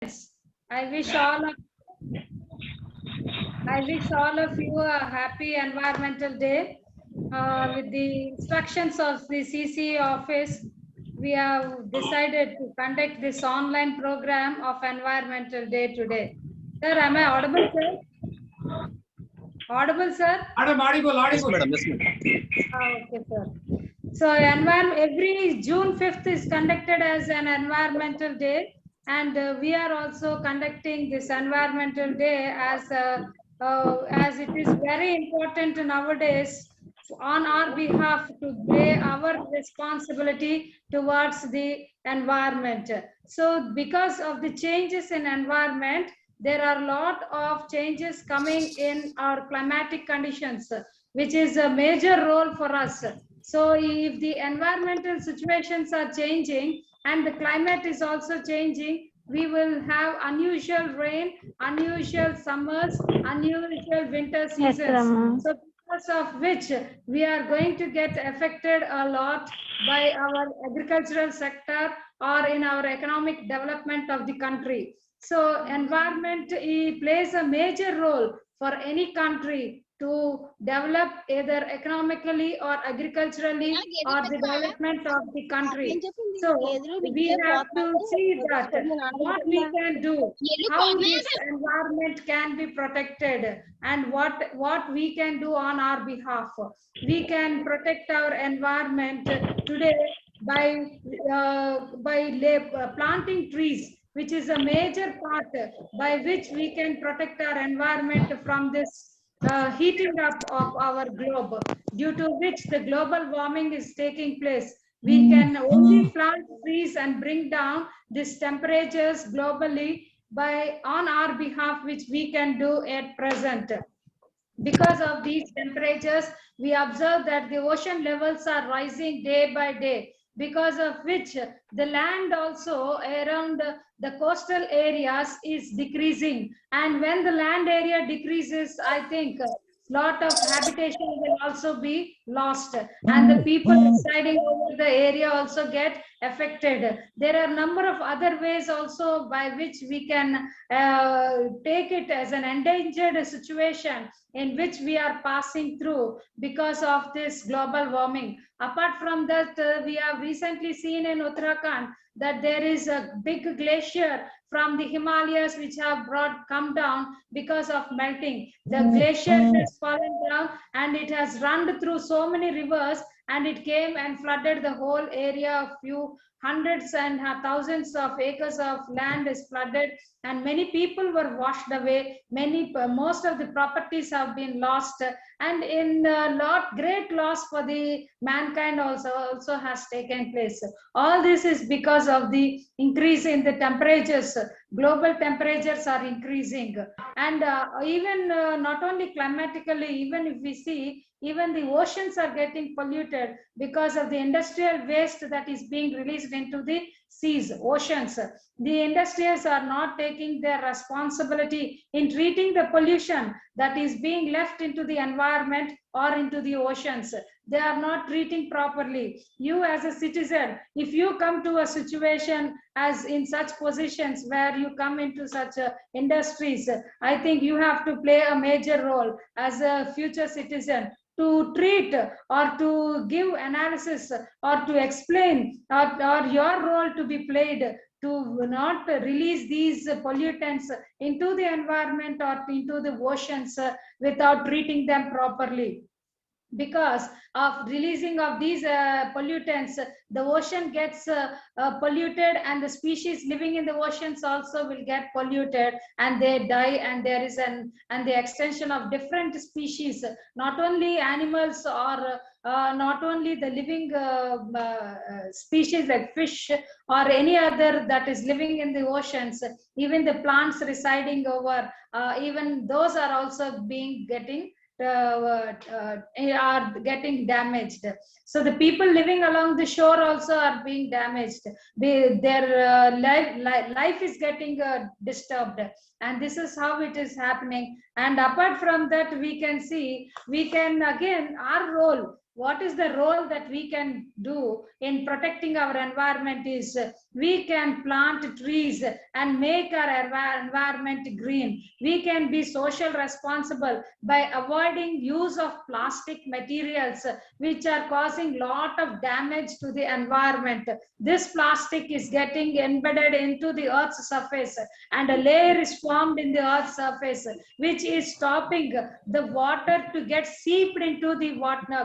Yes, I wish all of I wish all of you a happy Environmental Day. With the instructions of the CC office, we have decided to conduct this online program of Environmental Day today. Sir, am I audible, sir? Audible, sir? Audible. Yes, madam. Yes, madam. Okay, sir. So, every June 5th is conducted as an Environmental Day, and we are also conducting this Environmental Day as it is very important nowadays on our behalf to play our responsibility towards the environment. So, because of the changes in environment, there are a lot of changes coming in our climatic conditions, which is a major role for us. So if the environmental situations are changing and the climate is also changing, we will have unusual rain, unusual summers, unusual winter seasons. So because of which we are going to get affected a lot by our agricultural sector or in our economic development of the country. So environment plays a major role for any country to develop either economically or agriculturally or the development of the country. So we have to see that what we can do, how this environment can be protected, and what we can do on our behalf. We can protect our environment today by planting trees, which is a major part by which we can protect our environment from this heating up of our globe, due to which the global warming is taking place. We can only plant trees and bring down these temperatures globally by on our behalf, which we can do at present. Because of these temperatures, we observe that the ocean levels are rising day by day, because of which the land also around the coastal areas is decreasing. And when the land area decreases, I think a lot of habitation will also be lost, and the people residing over the area also get affected. There are a number of other ways also by which we can take it as an endangered situation in which we are passing through because of this global warming. Apart from that, we have recently seen in Uttarakhand that there is a big glacier from the Himalayas which have come down because of melting. The glacier has fallen down and it has run through so many rivers, and it came and flooded the whole area. Of few hundreds and thousands of acres of land is flooded, and many people were washed away. Most of the properties have been lost, and in great loss for the mankind also has taken place. All this is because of the increase in the temperatures. Global temperatures are increasing, and even not only climatically, even if we see, even the oceans are getting polluted because of the industrial waste that is being released into the seas, oceans. The industries are not taking their responsibility in treating the pollution that is being left into the environment or into the oceans. They are not treating properly. You as a citizen, if you come to a situation as in such positions where you come into such industries, I think you have to play a major role as a future citizen to treat or to give analysis or to explain, or your role to be played to not release these pollutants into the environment or into the oceans without treating them properly. Because of releasing of these pollutants, the ocean gets polluted, and the species living in the oceans also will get polluted and they die, and there is the extension of different species, not only animals or not only the living species like fish or any other that is living in the oceans, even the plants residing over, even those are also getting are getting damaged. So the people living along the shore also are being damaged. Their life is getting disturbed, and this is how it is happening. And apart from that, we can see, we can again, our role, what is the role that we can do in protecting our environment is we can plant trees and make our environment green. We can be social responsible by avoiding use of plastic materials which are causing lot of damage to the environment. This plastic is getting embedded into the earth's surface, and a layer is formed in the earth's surface which is stopping the water to get seeped into the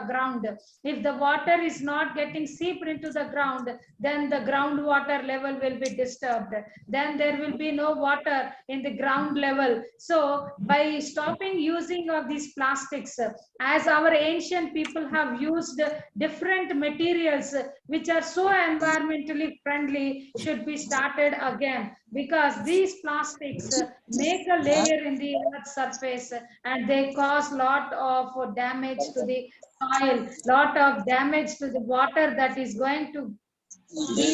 ground. If the water is not getting seeped into the ground, then the groundwater level will be disturbed. Then there will be no water in the ground level. So by stopping using of these plastics, as our ancient people have used different materials which are so environmentally friendly, should be started again, because these plastics make a layer in the earth surface and they cause lot of damage to the soil, lot of damage to the water that is going to be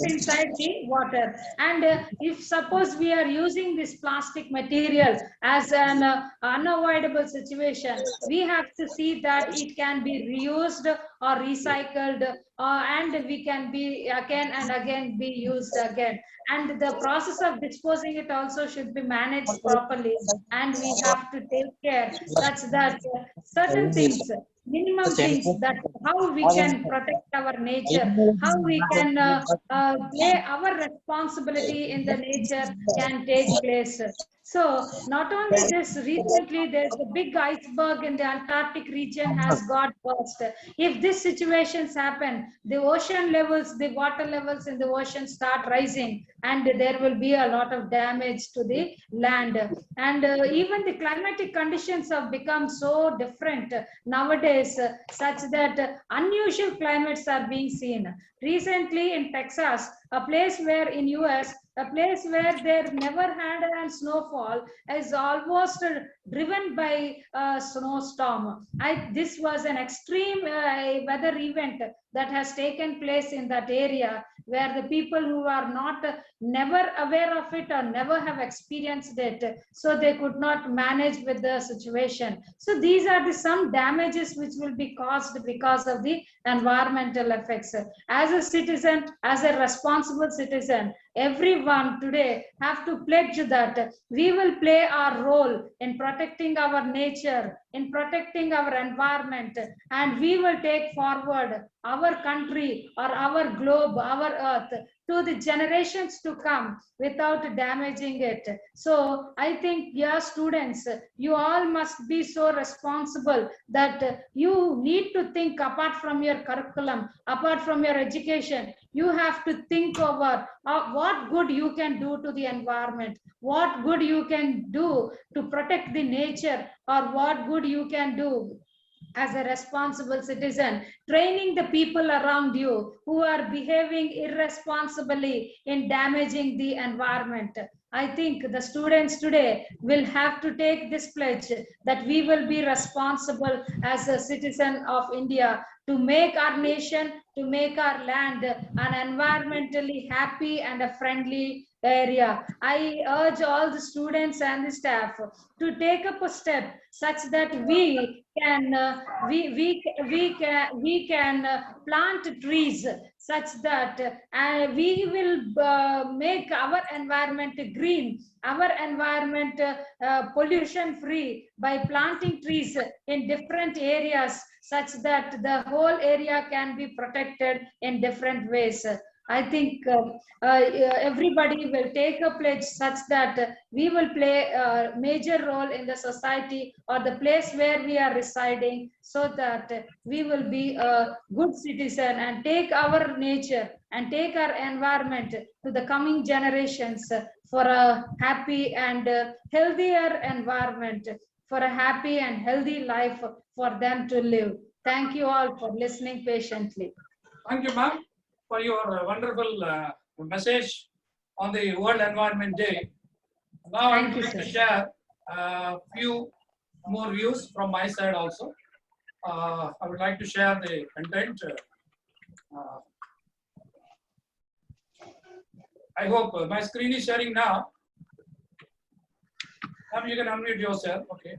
inside the water. And if suppose we are using this plastic material as an unavoidable situation, we have to see that it can be reused or recycled, and we can be again and again be used again. And the process of disposing it also should be managed properly, and we have to take care such that certain things, minimum things, that how we can protect our nature, how we can play our responsibility in the nature can take place. So not only this, recently there's a big iceberg in the Antarctic region has got burst. If these situations happen, the ocean levels, the water levels in the ocean start rising, and there will be a lot of damage to the land. And even the climatic conditions have become so different nowadays, such that unusual climates are being seen. Recently in Texas, a place where in US, a place where there never had a snowfall is almost driven by a snowstorm. This was an extreme weather event that has taken place in that area, where the people who are not never aware of it or never have experienced it, so they could not manage with the situation. So these are the some damages which will be caused because of the environmental effects. As a citizen, as a responsible citizen, everyone today have to pledge that we will play our role in protecting our nature, in protecting our environment, and we will take forward our country or our globe, our earth, to the generations to come without damaging it. So I think, yeah, students, you all must be so responsible that you need to think apart from your curriculum, apart from your education. You have to think over what good you can do to the environment, what good you can do to protect the nature, or what good you can do as a responsible citizen, training the people around you who are behaving irresponsibly in damaging the environment. I think the students today will have to take this pledge that we will be responsible as a citizen of India to make our nation, to make our land an environmentally happy and a friendly area. I urge all the students and the staff to take up a step such that we can plant trees, such that we will make our environment green, our environment pollution free, by planting trees in different areas, such that the whole area can be protected in different ways. I think everybody will take a pledge such that we will play a major role in the society or the place where we are residing, so that we will be a good citizen and take our nature and take our environment to the coming generations for a happy and healthier environment, for a happy and healthy life for them to live. Thank you all for listening patiently. Thank you, ma'am, for your wonderful message on the World Environment Day. Now I'm going to share a few more views from my side also. I would like to share the content. I hope my screen is sharing now. Ma'am, you can unmute yourself. Okay.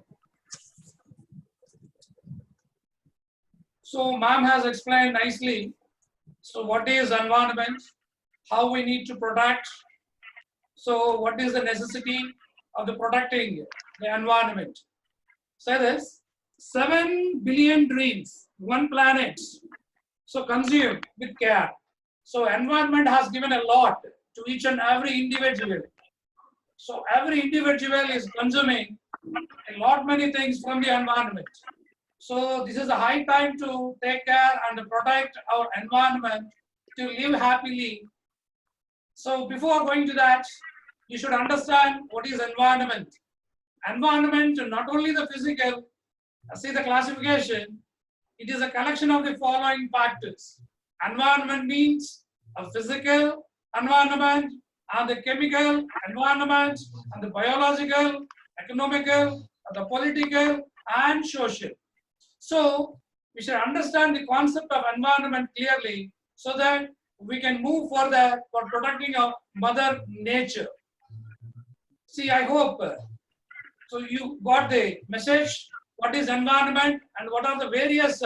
So ma'am has explained nicely. So what is environment? How we need to protect. So what is the necessity of the protecting the environment? Say this, 7 billion dreams, one planet. So consume with care. So environment has given a lot to each and every individual. So every individual is consuming a lot many things from the environment. So this is a high time to take care and protect our environment to live happily. So before going to that, you should understand what is environment. Environment, not only the physical, see the classification, it is a collection of the following factors. Environment means a physical environment and the chemical environment and the biological, economical, the political and social. So we should understand the concept of environment clearly so that we can move further for protecting our mother nature. See, I hope so you got the message, what is environment and what are the various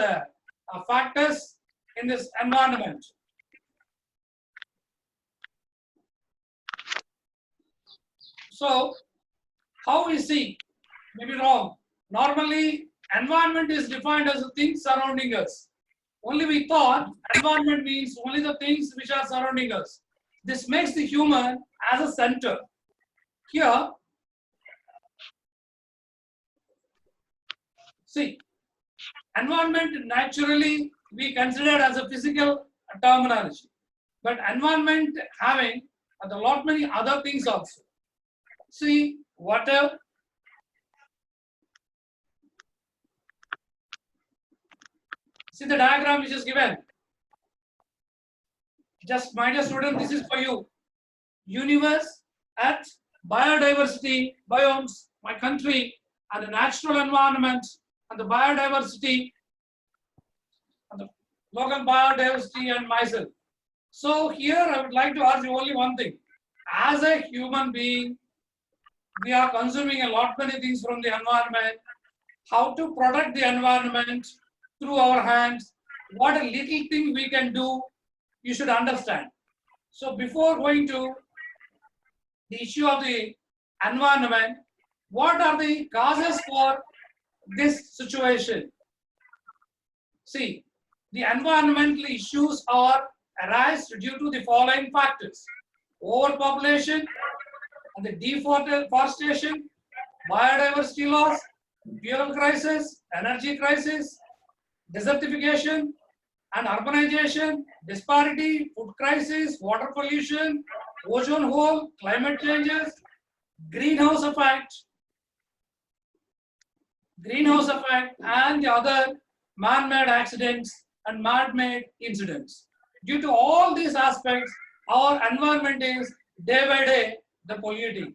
factors in this environment. So how we see, maybe wrong. Normally, environment is defined as the things surrounding us. Only we thought environment means only the things which are surrounding us. This makes the human as a center. Here, see, environment naturally we consider as a physical terminology, but environment having a lot many other things also. See, water, see the diagram which is given. Just my dear student, this is for you. Universe, earth, biodiversity, biomes, my country, and the natural environment, and the biodiversity, and the local biodiversity, and myself. So here I would like to ask you only one thing. As a human being, we are consuming a lot many things from the environment. How to protect the environment through our hands, what a little thing we can do, you should understand. So before going to the issue of the environment, what are the causes for this situation? See, the environmental issues are arise due to the following factors: overpopulation and the deforestation, biodiversity loss, fuel crisis, energy crisis, desertification and urbanization, disparity, food crisis, water pollution, ozone hole, climate changes, greenhouse effect, and the other man-made accidents and man-made incidents. Due to all these aspects, our environment is day by day the polluting.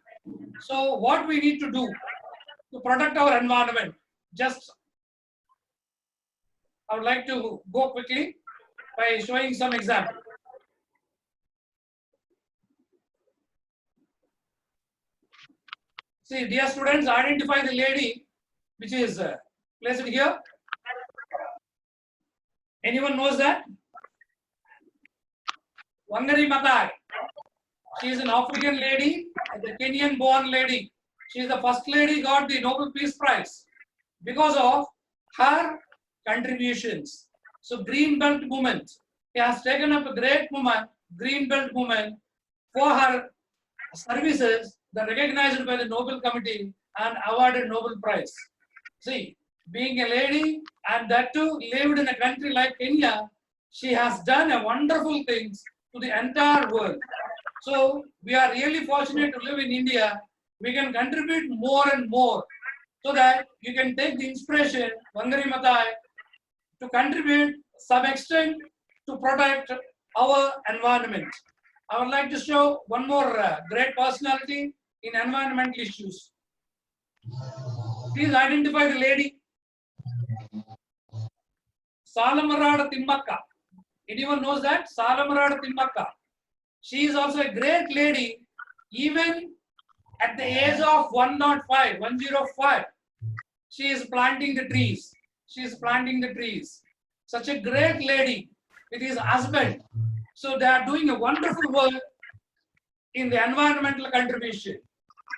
So what we need to do to protect our environment? Just I would like to go quickly by showing some example. See, dear students, identify the lady which is placed here. Anyone knows that? Wangari Maathai. She is an African lady, the Kenyan born lady. She is the first lady got the Nobel Peace Prize because of her contributions. So Green Belt movement, he has taken up a great movement, Green Belt movement, for her services that recognized by the Nobel Committee and awarded Nobel Prize. See, being a lady and that too lived in a country like Kenya, she has done a wonderful things to the entire world. So we are really fortunate to live in India. We can contribute more and more so that you can take the inspiration, Wangari Maathai, to contribute some extent to protect our environment. I would like to show one more great personality in environmental issues. Please identify the lady. Salamarada Timmakka. Anyone knows that? Salamarada Timmakka. She is also a great lady, even at the age of 105. She is planting the trees. such a great lady with his husband. So they are doing a wonderful work in the environmental contribution.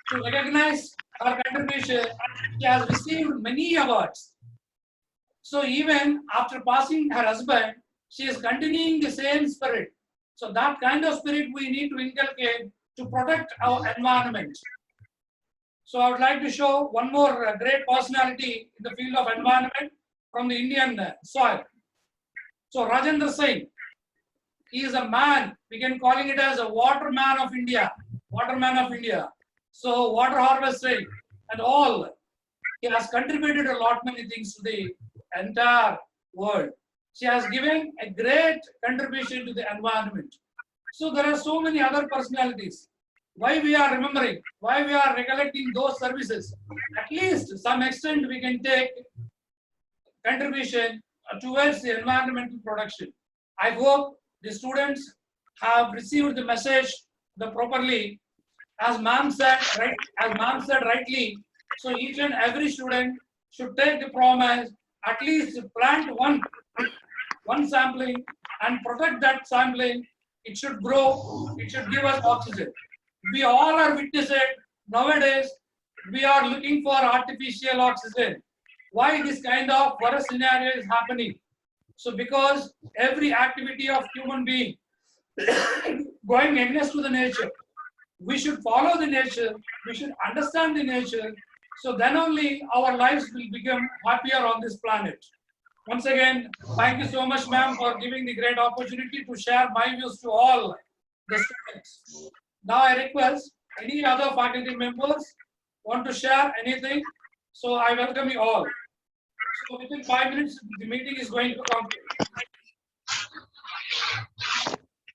To recognize her contribution, she has received many awards. So even after passing her husband, she is continuing the same spirit. So that kind of spirit we need to inculcate to protect our environment. So I would like to show one more great personality in the field of environment from the Indian soil. So Rajendra Singh, he is a man, we can calling it as a waterman of India, waterman of India. So water harvesting and all, he has contributed a lot many things to the entire world. She has given a great contribution to the environment. So there are so many other personalities. Why we are remembering, why we are recollecting those services? At least some extent we can take contribution towards the environmental production. I hope the students have received the message properly. As ma'am said, right? As ma'am said rightly, so each and every student should take the promise, at least plant one sampling and protect that sampling. It should grow. It should give us oxygen. We all are witnessing nowadays. We are looking for artificial oxygen. Why this kind of worst scenario is happening? So because every activity of human being going against to the nature. We should follow the nature. We should understand the nature. So then only our lives will become happier on this planet. Once again, thank you so much, ma'am, for giving the great opportunity to share my views to all the students. Now I request any other faculty members want to share anything. So I welcome you all. So within 5 minutes, the meeting is going to complete.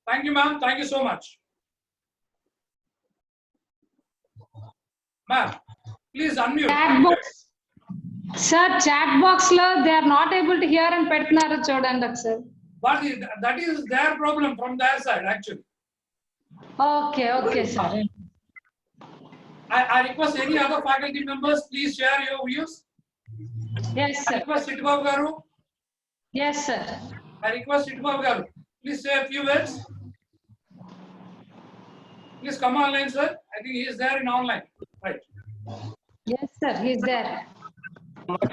Thank you, ma'am. Thank you so much. Ma'am, please unmute. Chat box. Sir, chat box lo they are not able to hear and pettunaru chodandi sir. But that is their problem from their side actually. Okay, sir. I request any other faculty members, please share your views. Yes, I sir. request Sitbabu Garu. Yes, sir. I request Sitbabu Garu. Please say a few words. Please come online, sir. I think he is there in online. Right. Yes, sir. He is there.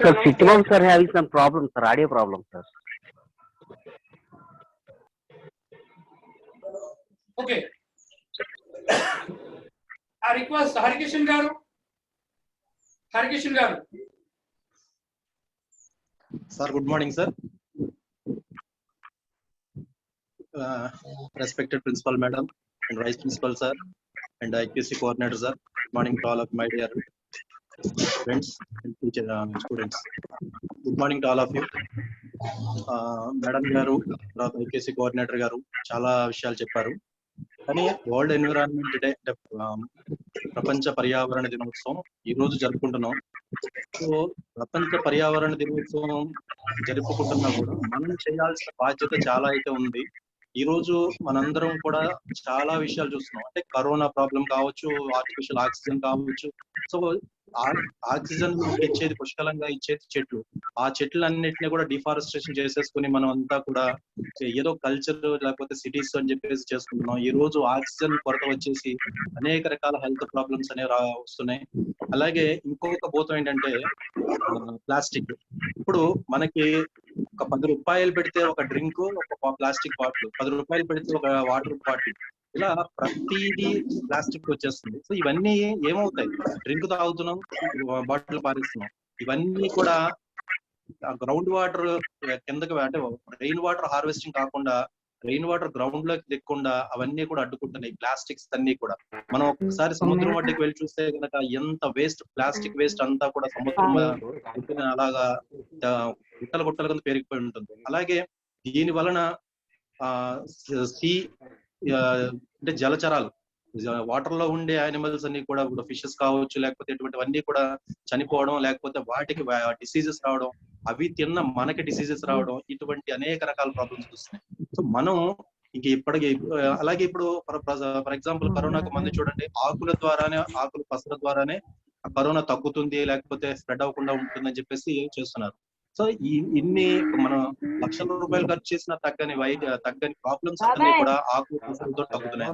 Sir, Sitbabu sir having some problems, sir, audio problem, sir. Okay. I request Harikishan Garu. Harikishan Garu. Sir, good morning, sir. Respected Principal Madam and Vice Principal, sir, and IQC Coordinator, sir. Good morning to all of my dear friends and teacher, students. Good morning to all of you. Madam Garu, IQC Coordinator Garu, చాలా విషయాలు చెప్పారు. కానీ world environment day అంటే ప్రపంచ పర్యావరణ దినోత్సవం ఈ రోజు జరుపుకుంటున్నాం. సో ప్రపంచ పర్యావరణ దినోత్సవం జరుపుకుంటున్నా కూడా మనం చేయాల్సిన బాధ్యత చాలా అయితే ఉంది. ఈ రోజు మనందరం కూడా చాలా విషయాలు చూస్తున్నాం. అంటే కరోనా ప్రాబ్లం కావచ్చు, ఆర్టిఫిషియల్ ఆక్సిజన్ కావచ్చు. సో ఆక్సిజన్ ఇచ్చేది పుష్కలంగా ఇచ్చేది చెట్లు. ఆ చెట్లన్నిటిని కూడా డిఫారెస్టేషన్ చేసేసుకుని మనం అంతా కూడా ఏదో కల్చర్ లేకపోతే సిటీస్ అని చెప్పేసి చేసుకుంటున్నాం. ఈ రోజు ఆక్సిజన్ కొరత వచ్చేసి అనేక రకాల హెల్త్ ప్రాబ్లమ్స్ అనేవి వస్తున్నాయి. అలాగే ఇంకొక భూతం ఏంటంటే ప్లాస్టిక్. ఇప్పుడు మనకి ఒక 10 రూపాయలు పెడితే ఒక డ్రింక్, ఒక ప్లాస్టిక్ బాటిల్, 10 రూపాయలు పెడితే ఒక వాటర్ బాటిల్, ఇలా ప్రతిదీ ప్లాస్టిక్ వచ్చేస్తుంది. సో ఇవన్నీ ఏమవుతాయి? డ్రింక్ తాగుతున్నాం, బాటిల్ పారేస్తున్నాం. ఇవన్నీ కూడా గ్రౌండ్ వాటర్ కిందకి, అంటే రెయిన్ వాటర్ హార్వెస్టింగ్ కాకుండా రెయిన్ వాటర్ గ్రౌండ్ లోకి దిక్కుండా అవన్నీ కూడా అడ్డుకుంటున్నాయి ప్లాస్టిక్స్ అన్ని కూడా. మనం ఒకసారి సముద్రం ఒడ్డుకి వెళ్ళి చూస్తే కనుక ఎంత వేస్ట్, ప్లాస్టిక్ వేస్ట్ అంతా కూడా సముద్రం అలాగా గుట్టల కింద పెరిగిపోయి ఉంటుంది. అలాగే దీని వలన అంటే జలచరాలు, వాటర్ లో ఉండే యానిమల్స్ అన్ని కూడా, ఫిషెస్ కావచ్చు లేకపోతే ఇటువంటివన్నీ కూడా చనిపోవడం, లేకపోతే వాటికి డిసీజెస్ రావడం, అవి తిన్న మనకి డిసీజెస్ రావడం, ఇటువంటి అనేక రకాల ప్రాబ్లమ్స్ వస్తున్నాయి. సో మనం ఇంక ఇప్పటికి అలాగే ఇప్పుడు ఫర్ ఎగ్జాంపుల్ కరోనాకు మందు చూడండి, ఆకుల పసర ద్వారానే కరోనా తగ్గుతుంది లేకపోతే స్ప్రెడ్ అవ్వకుండా ఉంటుందని చెప్పేసి చేస్తున్నారు. సో ఇన్ని మనం లక్షల రూపాయలు ఖర్చు చేసిన తగ్గని ప్రాబ్లమ్స్ అన్ని కూడా ఆకుకూరలతో తగ్గుతున్నాయి.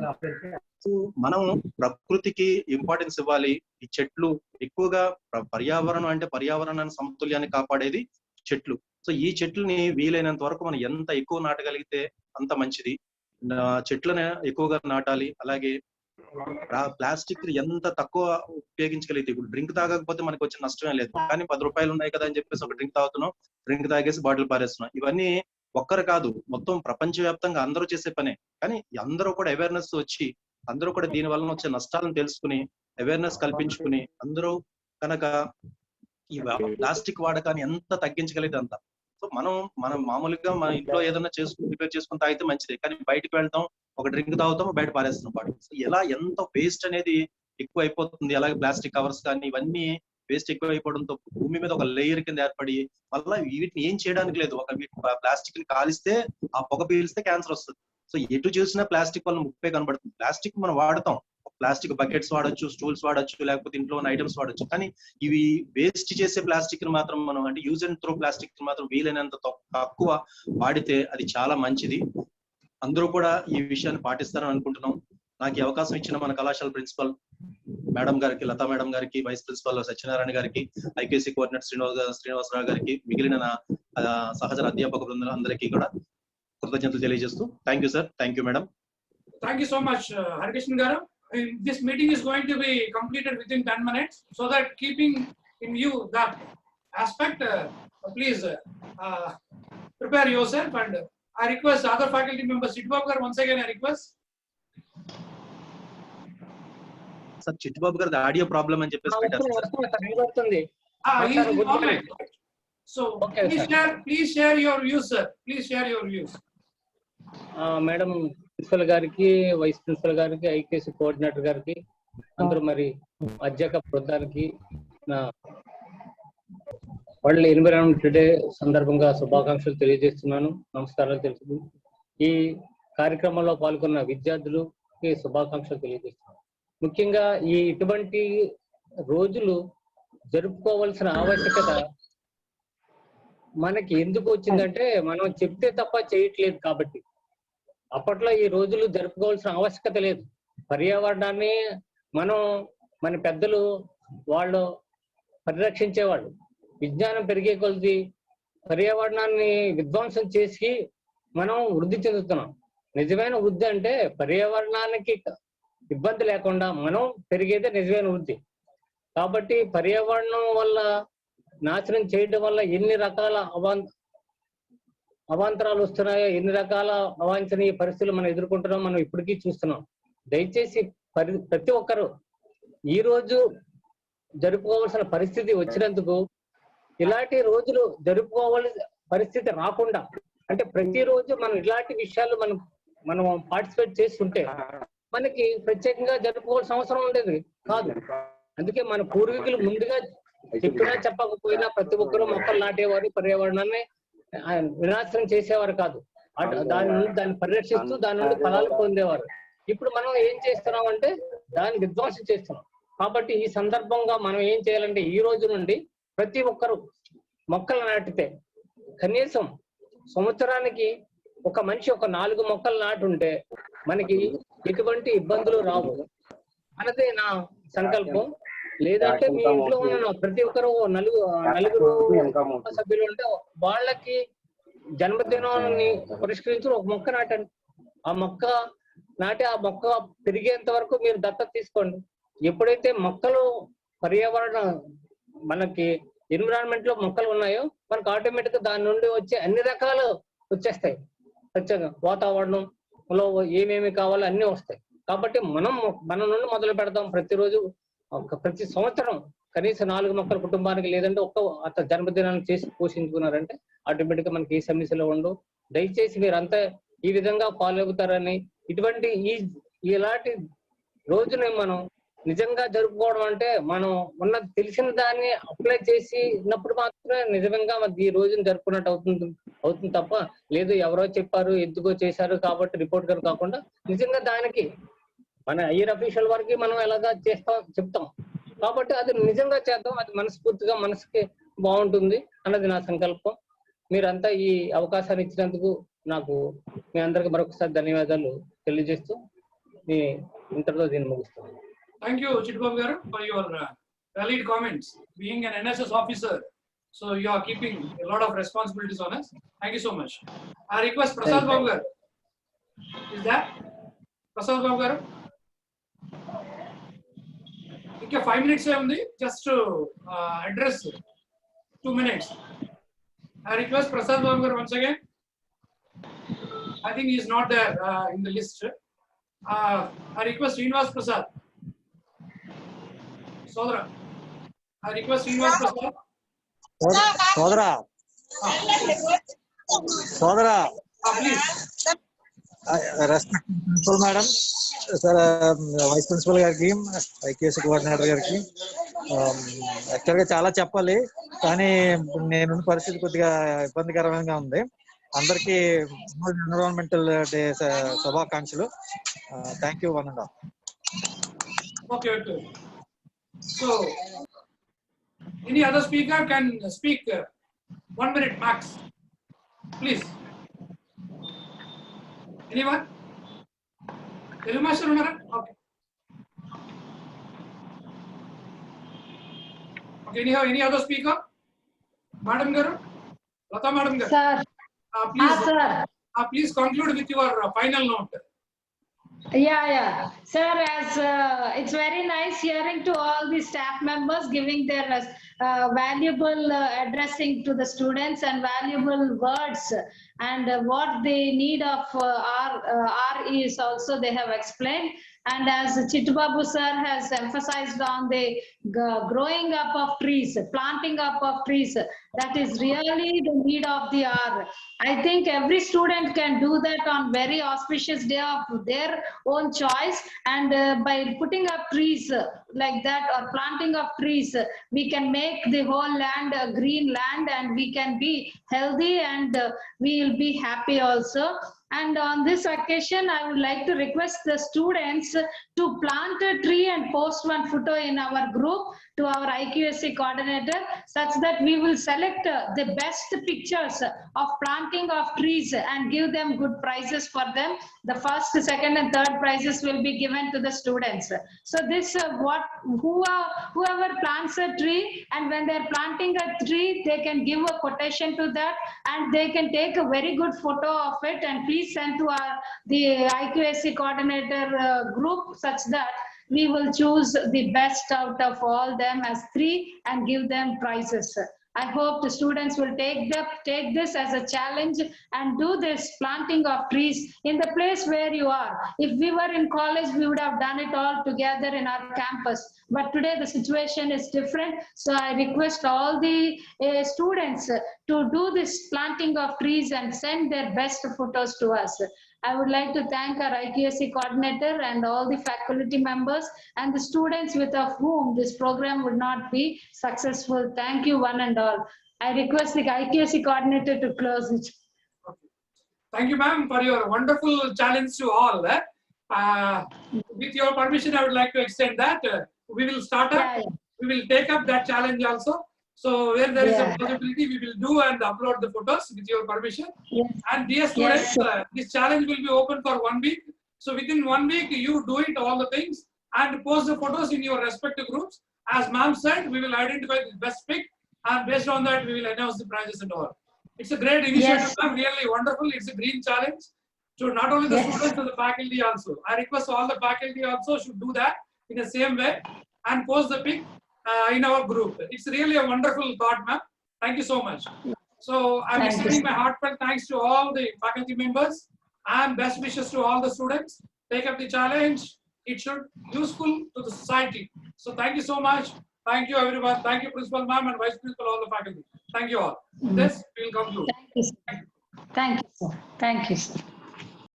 సో మనం ప్రకృతికి ఇంపార్టెన్స్ ఇవ్వాలి. ఈ చెట్లు ఎక్కువగా పర్యావరణం అంటే పర్యావరణాన్ని సమతుల్యాన్ని కాపాడేది చెట్లు. సో ఈ చెట్లని వీలైనంత వరకు మనం ఎంత ఎక్కువ నాటగలిగితే అంత మంచిది. చెట్లను ఎక్కువగా నాటాలి. అలాగే ప్లాస్టిక్ ఎంత తక్కువ ఉపయోగించగలిగితే, ఇప్పుడు డ్రింక్ తాగకపోతే మనకు వచ్చిన నష్టమే లేదు, కానీ 10 రూపాయలు ఉన్నాయి కదా అని చెప్పేసి ఒక డ్రింక్ తాగుతున్నాం, డ్రింక్ తాగేసి బాటిల్ పారేస్తున్నాం. ఇవన్నీ ఒక్కరు కాదు, మొత్తం ప్రపంచవ్యాప్తంగా అందరూ చేసే పనే. కానీ అందరూ కూడా అవేర్నెస్ వచ్చి, అందరూ కూడా దీని వలన వచ్చే నష్టాలను తెలుసుకుని అవేర్నెస్ కల్పించుకుని అందరూ కనుక ఈ ప్లాస్టిక్ వాడకాన్ని ఎంత తగ్గించగలిగితే అంత. సో మనం మామూలుగా మన ఇంట్లో ఏదైనా ప్రిపేర్ చేసుకుని తాగితే మంచిదే, కానీ బయటకు వెళ్తాం, ఒక డ్రింక్ తాగుతాం, బయట పారేస్తున్నాం బాటిల్. సో ఇలా ఎంత వేస్ట్ అనేది ఎక్కువ అయిపోతుంది. అలాగే ప్లాస్టిక్ కవర్స్ కానీ ఇవన్నీ వేస్ట్ ఎక్కువ అయిపోవడంతో భూమి మీద ఒక లేయర్ కింద ఏర్పడి మళ్ళీ వీటిని ఏం చేయడానికి లేదు. ఒక ప్లాస్టిక్ ని కాలిస్తే ఆ పొగ పీలిస్తే క్యాన్సర్ వస్తుంది. సో ఎటు చూసినా ప్లాస్టిక్ వల్ల ముప్పే కనబడుతుంది. ప్లాస్టిక్ మనం వాడతాం, ప్లాస్టిక్ బకెట్స్ వాడొచ్చు, స్టూల్స్ వాడొచ్చు, లేకపోతే ఇంట్లో ఉన్న ఐటమ్స్ వాడొచ్చు, కానీ ఇవి వేస్ట్ చేసే ప్లాస్టిక్ ని మాత్రం మనం అంటే యూజ్ అండ్ త్రో ప్లాస్టిక్ ని మాత్రం వీలైనంత తక్కువ వాడితే అది చాలా మంచిది. అందరూ కూడా ఈ విషయాన్ని పాటిస్తారని అనుకుంటున్నాం. నాకు ఈ అవకాశం ఇచ్చిన మన కళాశాల ప్రిన్సిపల్ మేడం గారికి, లతా మేడం గారికి, వైస్ ప్రిన్సిపల్ సత్యనారాయణ గారికి, ఐకేసీ కోఆర్డినేటర్ శ్రీనివాసరావు గారికి, మిగిలిన సహచర అధ్యాపక బృందాలందరికీ కూడా కృతజ్ఞతలు తెలియజేస్తూ thank you sir. Thank you madam. Thank you so much, Harikrishnan garu. This meeting is going to be completed within 10 minutes. So that keeping in view that aspect, please prepare yourself, and I request other faculty members. Chitbabu garu, once again I request. Sir, Chitbabu garu audio problem అని చెప్పేసి పెట్టారు. So please share your views, sir. Please share your views. Madam principal గారికి, vice principal గారికి, IKC coordinator గారికి, అందరూ మరి అధ్యాపక బృందానికి నా వరల్డ్ ఎన్విరాన్మెంట్ డే సందర్భంగా శుభాకాంక్షలు తెలియజేస్తున్నాను, నమస్కారాలు తెలుసు. ఈ కార్యక్రమంలో పాల్గొన్న విద్యార్థులకి శుభాకాంక్షలు తెలియజేస్తున్నాను. ముఖ్యంగా ఈ ఇటువంటి రోజులు జరుపుకోవాల్సిన ఆవశ్యకత మనకి ఎందుకు వచ్చిందంటే, మనం చెప్తే తప్ప చేయట్లేదు కాబట్టి. అప్పట్లో ఈ రోజులు జరుపుకోవాల్సిన ఆవశ్యకత లేదు. పర్యావరణాన్ని మన పెద్దలు వాళ్ళు పరిరక్షించేవాళ్ళు. విజ్ఞానం పెరిగే కొలది పర్యావరణాన్ని విధ్వంసం చేసి మనం వృద్ధి చెందుతున్నాం. నిజమైన వృద్ధి అంటే పర్యావరణానికి ఇబ్బంది లేకుండా మనం పెరిగేదే నిజమైన వృద్ధి. కాబట్టి పర్యావరణం వల్ల నాశనం చేయడం వల్ల ఎన్ని రకాల అవాంతరాలు వస్తున్నాయో, ఎన్ని రకాల అవాంఛనీయ పరిస్థితులు మనం ఎదుర్కొంటున్నాం, మనం ఇప్పటికీ చూస్తున్నాం. దయచేసి ప్రతి ఒక్కరూ ఈ రోజు జరుపుకోవాల్సిన పరిస్థితి వచ్చినందుకు ఇలాంటి రోజులు జరుపుకోవాల్సిన పరిస్థితి రాకుండా, అంటే ప్రతిరోజు మనం ఇలాంటి విషయాలు మనం పార్టిసిపేట్ చేస్తుంటే మనకి ప్రత్యేకంగా జరుపుకోవాల్సిన అవసరం ఉండేది కాదు. అందుకే మన పూర్వీకులు ముందుగా చెప్పినా చెప్పకపోయినా ప్రతి ఒక్కరూ మొక్కలు నాటేవారు, పర్యావరణాన్ని వినాశనం చేసేవారు కాదు. దాన్ని పరిరక్షిస్తూ దాని నుండి ఫలాలు పొందేవారు. ఇప్పుడు మనం ఏం చేస్తున్నాం అంటే దాన్ని విధ్వంసం చేస్తున్నాం. కాబట్టి ఈ సందర్భంగా మనం ఏం చేయాలంటే ఈ రోజు నుండి ప్రతి ఒక్కరు మొక్కలు నాటితే కనీసం సంవత్సరానికి ఒక మనిషి ఒక 4 మొక్కలు నాటుంటే మనకి ఎటువంటి ఇబ్బందులు రావు అన్నదే నా సంకల్పం. లేదంటే మీ ఇంట్లో ఉన్న ప్రతి ఒక్కరు నలుగురు సభ్యులు ఉంటే వాళ్ళకి జన్మదినాన్ని పురస్కరించి ఒక మొక్క నాటండి. ఆ మొక్క పెరిగేంత వరకు మీరు దత్తత తీసుకోండి. ఎప్పుడైతే మొక్కలు పర్యావరణ మనకి ఎన్విరాన్మెంట్ లో మొక్కలు ఉన్నాయో మనకు ఆటోమేటిక్ గా దాని నుండి వచ్చే అన్ని రకాలు వచ్చేస్తాయి. ఖచ్చితంగా వాతావరణంలో ఏమేమి కావాలో అన్ని వస్తాయి. కాబట్టి మన నుండి మొదలు పెడదాం. ప్రతిరోజు ప్రతి సంవత్సరం కనీసం 4 మొక్కల కుటుంబానికి, లేదంటే ఒక్క జన్మదినాన్ని చేసి పోషించుకున్నారంటే ఆటోమేటిక్ గా మనకి ఏ సమస్యలు ఉండవు. దయచేసి మీరంతా ఈ విధంగా ఫాలో అవుతారని, ఇలాంటి రోజుని మనం నిజంగా జరుపుకోవడం అంటే మనం తెలిసిన దాన్ని అప్లై చేసినప్పుడు మాత్రమే నిజంగా ఈ రోజుని జరుపుకున్నట్టు అవుతుంది తప్ప లేదు ఎవరో చెప్పారు ఎందుకో చేశారు కాబట్టి రిపోర్ట్ గారు కాకుండా నిజంగా దానికి మన హైయర్ అఫీషియల్ వరకు మనం ఎలాగా చెప్తాం. కాబట్టి అది నిజంగా చేద్దాం. అది మనస్ఫూర్తిగా మనసుకి బాగుంటుంది అన్నది నా సంకల్పం. మీరంతా ఈ అవకాశాన్ని ఇచ్చినందుకు నాకు మీ అందరికి మరొకసారి ధన్యవాదాలు తెలియజేస్తూ ఇంతటితో దీన్ని ముగిస్తాను. Thank you, Chitbabu garu, for your valid comments. Being an NSS officer, so you are keeping a lot of responsibilities on us. Thank you so much. I request Prasad Babu garu. Is that Prasad Babu garu? Okay, 5 minutes only, just to address 2 minutes. I request Prasad Babu garu once again. I think he is not there in the list. I request Srinivas Prasad. Sodra. I request Srinivas Prasad. Sodra. Sodra. Please. Respect principal madam, sir, vice principal గారికి, IQAC coordinator గారికి యాక్చువల్గా చాలా చెప్పాలి, కానీ నేను పరిస్థితి కొద్దిగా ఇబ్బందికరంగా ఉంది. అందరికీ ఎన్విరాన్మెంటల్ డే శుభాకాంక్షలు. Thank you one and all. Okay. So, any other speaker can speak 1 minute max. Please. Anyone? Telugu master unnara? Okay. Okay, anyhow, any other speaker? Madam garu? Lata madam garu? Sir. Please, Sir. Please conclude with your final note. Yeah. Sir, as it's very nice hearing to all the staff members giving their valuable addressing to the students and valuable words, and what they need of R is also they have explained. And as Chitbabu sir has emphasized on the growing up of trees, planting up of trees, that is really the need of the hour. I think every student can do that on very auspicious day of their own choice, and by putting up trees like that or planting of trees, we can make the whole land a green land, and we can be healthy, and we will be happy also. And on this occasion, I would like to request the students to plant a tree and post one photo in our group to our IQAC coordinator, such that we will select the best pictures of planting of trees and give them good prizes for them. The first, second, and third prizes will be given to the students. So this whoever plants a tree, and when they're planting a tree, they can give a quotation to that, and they can take a very good photo of it, and please send to the IQAC coordinator group, such that we will choose the best out of all them as 3 and give them prizes. I hope the students will take this as a challenge and do this planting of trees in the place where you are. If we were in college, we would have done it all together in our campus. But today the situation is different. So I request all the students to do this planting of trees and send their best photos to us. I would like to thank our IQAC coordinator and all the faculty members and the students without whom this program would not be successful. Thank you one and all. I request the IQAC coordinator to close it. Thank you, ma'am, for your wonderful challenge to all. With your permission, I would like to extend that. We will start up. Yeah. We will take up that challenge also. So where there is a possibility, we will do and upload the photos with your permission. Yes. And dear students, Yes, this challenge will be open for 1 week. So within 1 week, you do it all the things and post the photos in your respective groups. As ma'am said, we will identify the best pick, and based on that, we will announce the prizes and all. It's a great initiative, Yes. ma'am, really wonderful. It's a green challenge to not only the Yes. students but the faculty also. I request all the faculty also should do that in the same way and post the pic in our group. It's really a wonderful thought, ma'am. Thank you so much. So I'm Thank extending you. my heartfelt thanks to all the faculty members and best wishes to all the students. Take up the challenge. It should be useful to the society. So thank you so much. Thank you, everyone. Thank you, Principal Ma'am and Vice Principal, all the faculty. Thank you all. With this, we will conclude. Thank you, sir. Thank you, sir. Thank you, sir.